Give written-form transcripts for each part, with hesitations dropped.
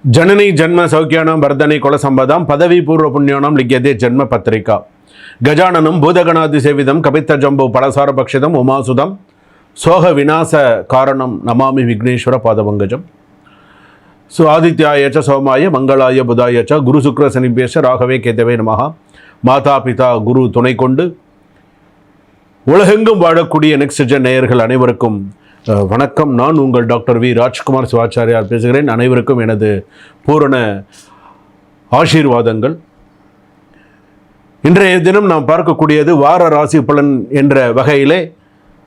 जननी जन्म सौख्यानां वर्धने कुलसंपदां पदवी पूर्व पुण्यानां लिख्यते जन्म पत्रिका गजाननं भूतगणादिसेवितं कपित्थजम्बो फलसारभक्षितम् उमासुतं सोह विनाश कारणं नमामि विघ्नेश्वर पादपङ्कजं सो आदित्याय च सोमाय मंगलाय बुधाय च गुरु शुक्र शनिभ्यश्च राघवे केतवे नमः माता पिता गुरु துணை கொண்டு உலகெங்கும் வாழக்கூடிய நெக்ஸ்ட் ஜென் நேயர்கள் அனைவருக்கும் வணக்கம். நான் உங்கள் டாக்டர் வி ராஜ்குமார் சிவாச்சாரியார் பேசுகிறேன். அனைவருக்கும் எனது பூரண ஆசீர்வாதங்கள். இன்றைய தினம் நாம் பார்க்கக்கூடியது வார ராசி பலன் என்ற வகையிலே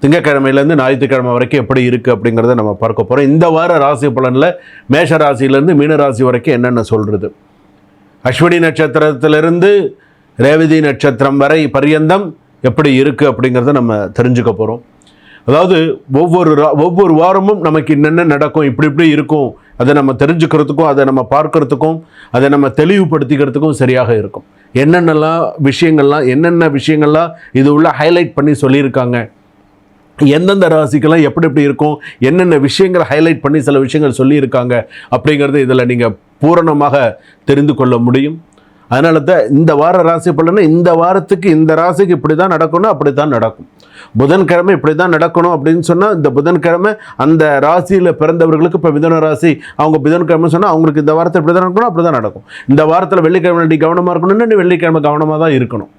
திங்கக்கிழமையிலேருந்து ஞாயிற்றுக்கிழமை வரைக்கும் எப்படி இருக்குது அப்படிங்கிறத நம்ம பார்க்க போகிறோம். இந்த வார ராசி பலனில் மேஷ ராசியிலேருந்து மீன ராசி வரைக்கும் என்னென்ன சொல்கிறது, அஸ்வினி நட்சத்திரத்திலிருந்து ரேவதி நட்சத்திரம் வரை பரியந்தம் எப்படி இருக்குது அப்படிங்கிறத நம்ம தெரிஞ்சுக்க போகிறோம். அதாவது ஒவ்வொரு வாரமும் நமக்கு என்னென்ன நடக்கும், இப்படி இருக்கும், அதை நம்ம தெரிஞ்சுக்கிறதுக்கும் அதை நம்ம பார்க்கறதுக்கும் அதை நம்ம தெளிவுபடுத்திக்கிறதுக்கும் சரியாக இருக்கும். என்னென்ன விஷயங்கள்லாம் இது உள்ள ஹைலைட் பண்ணி சொல்லியிருக்காங்க, எந்தெந்த ராசிக்கெல்லாம் எப்படி இருக்கும், என்னென்ன விஷயங்களை ஹைலைட் பண்ணி சில விஷயங்கள் சொல்லியிருக்காங்க அப்படிங்கிறது இதில் நீங்கள் பூரணமாக தெரிந்து கொள்ள முடியும். அதனால தான் இந்த வார ராசி பலனை இந்த வாரத்துக்கு இந்த ராசிக்கு இப்படி தான் நடக்கணும், அப்படி தான் நடக்கும். புதன்கிழமை இப்படி தான் நடக்கணும் அப்படின்னு சொன்னால் இந்த புதன்கிழமை அந்த ராசியில் பிறந்தவர்களுக்கு இப்போ மிதுன ராசி அவங்க புதன்கிழமை சொன்னால் அவங்களுக்கு இந்த வாரத்தில் இப்படி தான் நடக்கணும், அப்படி தான் நடக்கும். இந்த வாரத்தில் வெள்ளிக்கிழமை நீ கவனமாக இருக்கணும்னு வெள்ளிக்கிழமை கவனமாக தான் இருக்கணும்.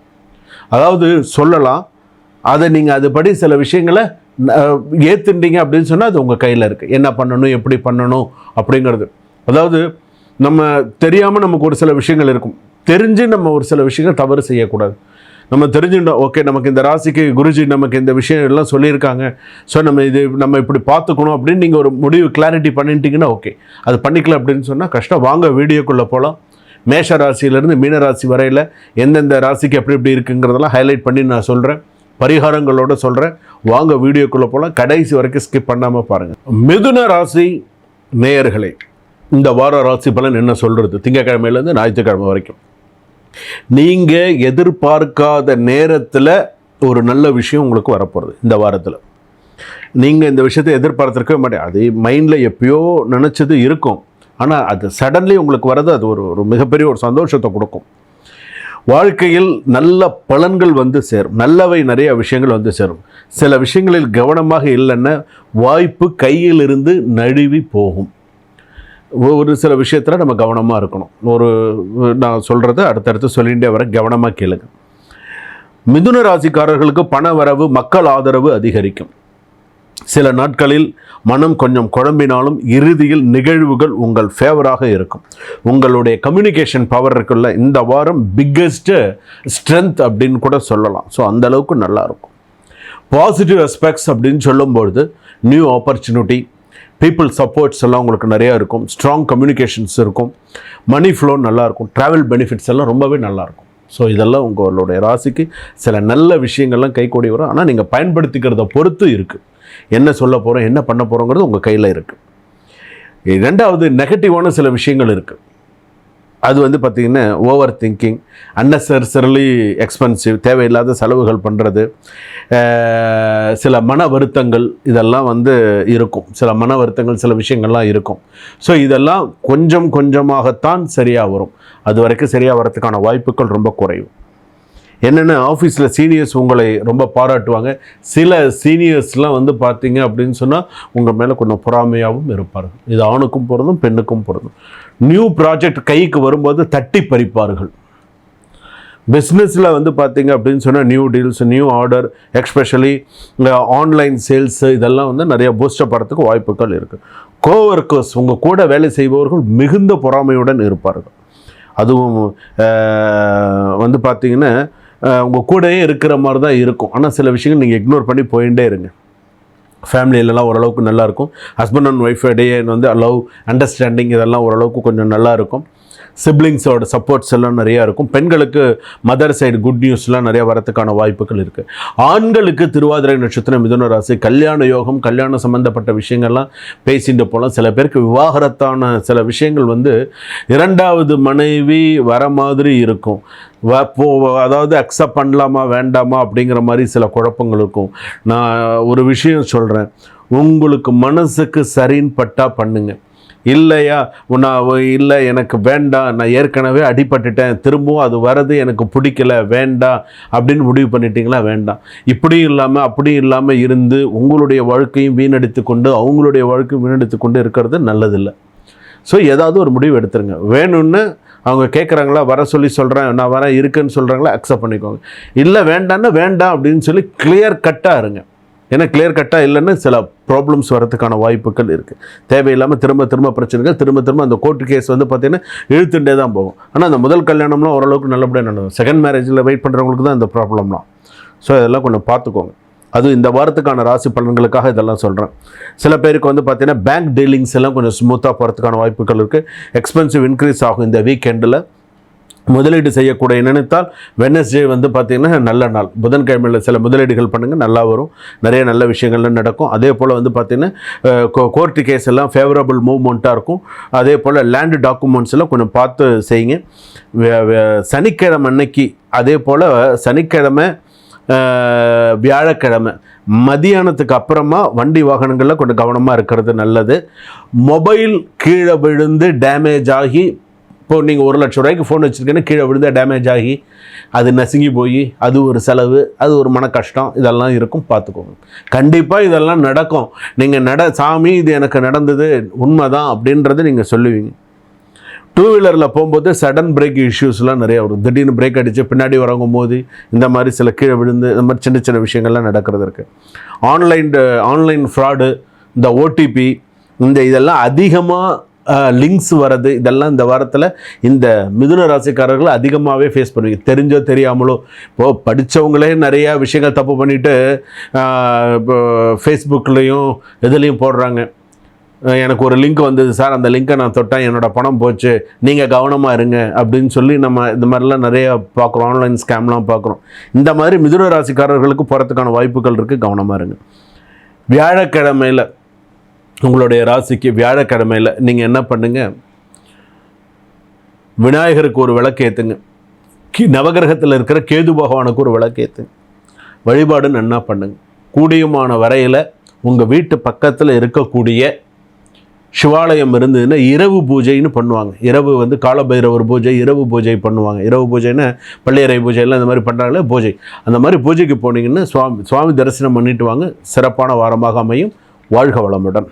அதாவது சொல்லலாம், அதை நீங்கள் அதுபடி சில விஷயங்களை ஏற்றுட்டீங்க அப்படின்னு சொன்னால் அது உங்கள் கையில் இருக்குது. என்ன பண்ணணும், எப்படி பண்ணணும் அப்படிங்கிறது. அதாவது நம்ம தெரியாமல் நமக்கு ஒரு சில விஷயங்கள் இருக்கும், தெரிஞ்சு நம்ம ஒரு சில விஷயங்கள் தவறு செய்யக்கூடாது. நம்ம தெரிஞ்சுட்டோம், ஓகே நமக்கு இந்த ராசிக்கு குருஜி நமக்கு இந்த விஷயம் எல்லாம் சொல்லியிருக்காங்க, ஸோ நம்ம இப்படி பார்த்துக்கணும் அப்படின்னு நீங்கள் ஒரு முடிவு கிளாரிட்டி பண்ணிட்டீங்கன்னா ஓகே. அது பண்ணிக்கல அப்படின்னு சொன்னால் கஷ்டம். வாங்க வீடியோக்குள்ளே போகலாம். மேஷ ராசியிலேருந்து மீன ராசி வரையில் எந்தெந்த ராசிக்கு எப்படி இருக்குங்கிறதெல்லாம் ஹைலைட் பண்ணி நான் சொல்கிறேன், பரிகாரங்களோடு சொல்கிறேன். வாங்க வீடியோக்குள்ளே போகலாம். கடைசி வரைக்கும் ஸ்கிப் பண்ணாமல் பாருங்கள். மிதுன ராசி நேயர்களே, இந்த வார ராசி பலன் என்ன சொல்கிறது, திங்கக்கிழமையிலேருந்து ஞாயிற்றுக்கிழமை வரைக்கும் நீங்கள் எதிர்பார்க்காத நேரத்தில் ஒரு நல்ல விஷயம் உங்களுக்கு வரப்போகிறது. இந்த வாரத்தில் நீங்கள் இந்த விஷயத்தை எதிர்பார்த்துருக்கவே மாட்டேன், அது மைண்டில் எப்பயோ நினச்சது இருக்கும், ஆனால் அது சடன்லி உங்களுக்கு வர்றது அது ஒரு மிகப்பெரிய ஒரு சந்தோஷத்தை கொடுக்கும். வாழ்க்கையில் நல்ல பலன்கள் வந்து சேரும், நல்லவை நிறைய விஷயங்கள் வந்து சேரும். சில விஷயங்களில் கவனமாக இல்லைன்னா வாய்ப்பு கையிலிருந்து நழுவி போகும். ஒரு சில விஷயத்தில் நம்ம கவனமாக இருக்கணும். நான் சொல்கிறத அடுத்தடுத்து சொல்லிகிட்டே வர கவனமாக கேளுங்க. மிதுன ராசிக்காரர்களுக்கு பண வரவு, மக்கள் ஆதரவு அதிகரிக்கும். சில நாட்களில் மனம் கொஞ்சம் குழம்பினாலும் இறுதியில் நிகழ்வுகள் உங்கள் ஃபேவராக இருக்கும். உங்களுடைய கம்யூனிகேஷன் பவர் இருக்குல்ல, இந்த வாரம் பிக்கெஸ்ட் ஸ்ட்ரென்த் அப்படின்னு கூட சொல்லலாம். ஸோ அந்தளவுக்கு நல்லாயிருக்கும். பாசிட்டிவ் அஸ்பெக்ட்ஸ் அப்படின்னு சொல்லும்பொழுது நியூ ஆப்பர்ச்சுனிட்டி, பீப்புள் சப்போர்ட்ஸ் எல்லாம் உங்களுக்கு நிறையா இருக்கும். ஸ்ட்ராங் கம்யூனிகேஷன்ஸ் இருக்கும். மணி ஃப்ளோ நல்லாயிருக்கும். ட்ராவல் பெனிஃபிட்ஸ் எல்லாம் ரொம்பவே நல்லாயிருக்கும். ஸோ இதெல்லாம் உங்களுடைய ராசிக்கு சில நல்ல விஷயங்கள்லாம் கைகூடி வரும். ஆனால் நீங்கள் பயன்படுத்திக்கிறத பொறுத்து இருக்குது. என்ன சொல்ல போகிறோம், என்ன பண்ண போகிறோங்கிறது உங்கள் கையில் இருக்குது. ரெண்டாவது, நெகட்டிவான சில விஷயங்கள் இருக்குது. அது வந்து பார்த்திங்கன்னா ஓவர் திங்கிங், அன்னெசரிலி எக்ஸ்பென்சிவ், தேவையில்லாத செலவுகள் பண்ணுறது, சில மன வருத்தங்கள் இதெல்லாம் வந்து இருக்கும். சில மன வருத்தங்கள் சில விஷயங்கள்லாம் இருக்கும். ஸோ இதெல்லாம் கொஞ்சம் கொஞ்சமாகத்தான் சரியாக வரும். அது வரைக்கும் சரியாக வரத்துக்கான வாய்ப்புகள் ரொம்ப குறையும். என்னென்ன, ஆஃபீஸில் சீனியர்ஸ் உங்களை ரொம்ப பாராட்டுவாங்க. சில சீனியர்ஸ்லாம் வந்து பார்த்தீங்க அப்படின்னு சொன்னால் உங்கள் மேலே கொஞ்சம் பொறாமையாகவும் இருப்பார்கள். இது ஆணுக்கும் பொருந்தும் பெண்ணுக்கும் பொருந்தும். நியூ ப்ராஜெக்ட் கைக்கு வரும்போது தட்டி பறிப்பார்கள். பிஸ்னஸில் வந்து பார்த்தீங்க அப்படின்னு சொன்னால் new deals, new order, especially online sales இதெல்லாம் வந்து நிறைய பூஸ்டப் பண்ணுறதுக்கு வாய்ப்புகள் இருக்குது. கோவொர்க்கர்ஸ், உங்கள் கூட வேலை செய்பவர்கள் மிகுந்த பொறாமையுடன் இருப்பார்கள். அதுவும் வந்து பார்த்திங்கன்னா உங்கள் கூடயே இருக்கிற மாதிரி தான் இருக்கும். ஆனால் சில விஷயங்கள் நீங்கள் இக்னோர் பண்ணி போயிட்டே இருங்க. ஃபேமிலியிலலாம் ஓரளவுக்கு நல்லாயிருக்கும். ஹஸ்பண்ட் அண்ட் ஒய்ஃப் இடையே வந்து லவ், அண்டர்ஸ்டாண்டிங் இதெல்லாம் ஓரளவுக்கு கொஞ்சம் நல்லா இருக்கும். சிப்ளிங்ஸோட சப்போர்ட்ஸ் எல்லாம் நிறையா இருக்கும். பெண்களுக்கு மதர் சைடு குட் நியூஸ்லாம் நிறையா வரத்துக்கான வாய்ப்புகள் இருக்குது. ஆண்களுக்கு திருவாதிரை நட்சத்திரம், மிதுன ராசி, கல்யாண யோகம், கல்யாணம் சம்மந்தப்பட்ட விஷயங்கள்லாம் பேசிட்டு போகலாம். சில பேருக்கு விவாகரத்தான சில விஷயங்கள் வந்து இரண்டாவது மனைவி வர மாதிரி இருக்கும். அதாவது அக்செப்ட் பண்ணலாமா வேண்டாமா அப்படிங்கிற மாதிரி சில குழப்பங்கள் இருக்கும். நான் ஒரு விஷயம் சொல்கிறேன், உங்களுக்கு மனசுக்கு சரின்னு பட்டா பண்ணுங்க. இல்லையா நான் இல்லை எனக்கு வேண்டாம், நான் ஏற்கனவே அடிபட்டுட்டேன், திரும்பவும் அது வரது எனக்கு பிடிக்கல, வேண்டாம் அப்படின்னு முடிவு பண்ணிட்டீங்களா? வேண்டாம். இப்படியும் இல்லாமல் அப்படியும் இல்லாமல் இருந்து உங்களுடைய வாழ்க்கையும் வீணடித்து கொண்டு அவங்களுடைய வாழ்க்கையும் வீணடித்து கொண்டு இருக்கிறது நல்லதில்லை. ஸோ ஏதாவது ஒரு முடிவு எடுத்துருங்க. வேணும்னு அவங்க கேட்குறாங்களா, வர சொல்லி சொல்கிறேன், நான் வரேன், இருக்குன்னு சொல்கிறாங்களா, அக்செப்ட் பண்ணிக்கோங்க. இல்லை வேண்டான்னா வேண்டாம் அப்படின்னு சொல்லி கிளியர் கட்டாக இருங்க. ஏன்னா கிளியர் கட்டாக இல்லைன்னு சில ப்ராப்ளம்ஸ் வரதுக்கான வாய்ப்புகள் இருக்குது. தேவையில்லாமல் திரும்ப திரும்ப பிரச்சனைகள், திரும்ப திரும்ப அந்த கோர்ட்டு கேஸ் வந்து பார்த்திங்கன்னா இழுத்துட்டே தான் போகும். ஆனால் அந்த முதல் கல்யாணம்லாம் ஓரளவுக்கு நல்லபடியாக நடக்கும். செகண்ட் மேரேஜில் வெயிட் பண்ணுறவங்களுக்கு தான் இந்த ப்ராப்ளம்லாம். ஸோ இதெல்லாம் கொஞ்சம் பார்த்துக்கோங்க. அது இந்த வாரத்துக்கான ராசி பலன்களுக்காக இதெல்லாம் சொல்கிறேன். சில பேருக்கு வந்து பார்த்திங்கன்னா பேங்க் டீலிங்ஸ் எல்லாம் கொஞ்சம் ஸ்மூத்தாக போகிறதுக்கான வாய்ப்புகள் இருக்குது. எக்ஸ்பென்சிவ் இன்க்ரீஸ் ஆகும் இந்த வீக்கெண்டில். முதலீடு செய்யக்கூடிய நினைத்தால் வெட்னஸ்டே வந்து பார்த்திங்கன்னா நல்ல நாள். புதன்கிழமையில் சில முதலீடுகள் பண்ணுங்கள், நல்லா வரும், நிறைய நல்ல விஷயங்கள்லாம் நடக்கும். அதே போல் வந்து பார்த்திங்கன்னா கோர்ட்டு கேஸ் எல்லாம் ஃபேவரபிள் மூவ்மெண்ட்டாக இருக்கும். அதே போல் லேண்டு டாக்குமெண்ட்ஸ் எல்லாம் கொஞ்சம் பார்த்து செய்யுங்க. சனிக்கிழமை அன்னைக்கு, அதே போல் சனிக்கிழமை வியாழக்கிழமை மதியானத்துக்கு அப்புறமா வண்டி வாகனங்களில் கொஞ்சம் கவனமாக இருக்கிறது நல்லது. மொபைல் கீழே விழுந்து டேமேஜ் ஆகி, இப்போது நீங்கள் 1 லட்ச ரூபாய்க்கு ஃபோன் வச்சுருக்கீங்கன்னா கீழே விழுந்து டேமேஜ் ஆகி அது நசுங்கி போய் அது ஒரு செலவு, அது ஒரு மன கஷ்டம், இதெல்லாம் இருக்கும். பார்த்துக்கோங்க. கண்டிப்பாக இதெல்லாம் நடக்கும். நீங்கள் சாமி இது எனக்கு நடந்தது உண்மைதான் அப்படின்றத நீங்கள் சொல்லுவீங்க. 2 வீலரில் போகும்போது சடன் பிரேக் இஷ்யூஸ்லாம் நிறையா வரும். திடீர்னு பிரேக் அடித்து பின்னாடி வரவங்க போது இந்த மாதிரி சில கீழே விழுந்து இந்த மாதிரி சின்ன சின்ன விஷயங்கள்லாம் நடக்கிறது இருக்குது. ஆன்லைன் ஃப்ராடு, இந்த ஓடிபி, இதெல்லாம் அதிகமாக லிங்க்ஸ் வர்றது, இதெல்லாம் இந்த வாரத்தில் இந்த மிதுன ராசிக்காரர்கள் அதிகமாகவே ஃபேஸ் பண்ணுவீங்க. தெரிஞ்சோ தெரியாமலோ. இப்போது படித்தவங்களே நிறையா விஷயங்கள் தப்பு பண்ணிவிட்டு இப்போ ஃபேஸ்புக்லேயும் இதுலேயும் போடுறாங்க. எனக்கு ஒரு லிங்க் வந்தது சார், அந்த லிங்க்கை நான் தொட்டேன், என்னோடய பணம் போச்சு, நீங்கள் கவனமாக இருங்க அப்படின்னு சொல்லி நம்ம இந்த மாதிரிலாம் நிறையா பார்க்குறோம். ஆன்லைன் ஸ்கேம்லாம் பார்க்குறோம். இந்த மாதிரி மிதுன ராசிக்காரர்களுக்கு போகிறதுக்கான வாய்ப்புகள் இருக்குது. கவனமாக இருங்க. வியாழக்கிழமையில் உங்களுடைய ராசிக்கு வியாழக்கிழமையில் நீங்கள் என்ன பண்ணுங்கள், விநாயகருக்கு ஒரு விளக்கு ஏற்றுங்க. நவகிரகத்தில் இருக்கிற கேது பகவானுக்கு ஒரு விளக்கு ஏற்றுங்க. வழிபாடு நன்னா பண்ணுங்க. கூடியமான வரையில் உங்கள் வீட்டு பக்கத்தில் இருக்கக்கூடிய சிவாலயம் இருந்ததுன்னா இரவு பூஜைன்னு பண்ணுவாங்க. இரவு வந்து காலபைரவர் பூஜை, இரவு பூஜை பண்ணுவாங்க. இரவு பூஜைன்னா பள்ளியறை பூஜைலாம் இந்த மாதிரி பண்ணுறாங்களே பூஜை. அந்த மாதிரி பூஜைக்கு போனீங்கன்னா சுவாமி தரிசனம் பண்ணிட்டு வாங்க. சிறப்பான வாரமாக அமையும். வாழ்க வளமுடன்.